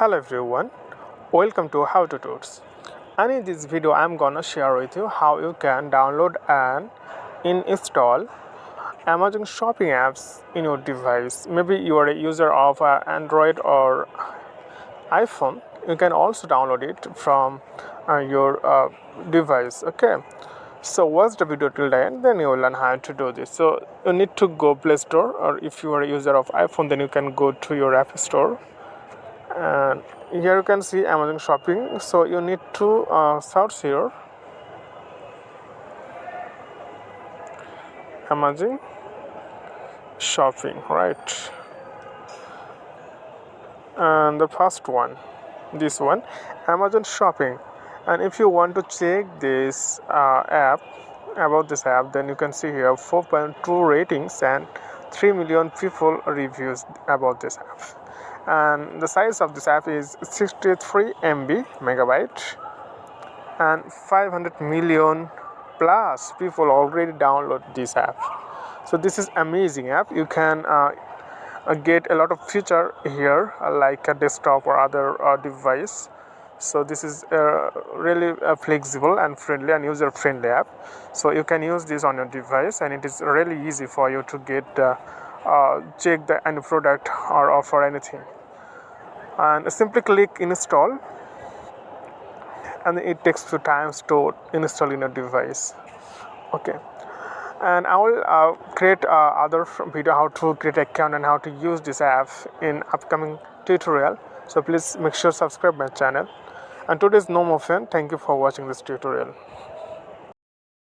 Hello everyone, welcome to How to Tools. And in this video I'm gonna share with you how you can download and install Amazon shopping apps in your device. Maybe you are a user of Android or iPhone. You can also download it from your device. Okay, so watch the video till the end, then you will learn how to do this. So you need to go Play Store, or if you are a user of iPhone, then you can go to your App Store. And here you can see Amazon shopping, so you need to search here Amazon shopping, right? And the first one, this one, Amazon shopping. And if you want to check this app, about this app, then you can see here 4.2 ratings and 3 million people reviews about this app. And the size of this app is 63 MB megabyte, and 500 million plus people already download this app. So this is amazing app. You can get a lot of feature here, like a desktop or other device. So this is really flexible and friendly and user friendly app. So you can use this on your device, and it is really easy for you to get check the any product or offer anything. And simply click install, and it takes few times to install in your device. Okay, and I will create other video how to create account and how to use this app in upcoming tutorial. So please make sure subscribe my channel. And today's no more fun. Thank you for watching this tutorial.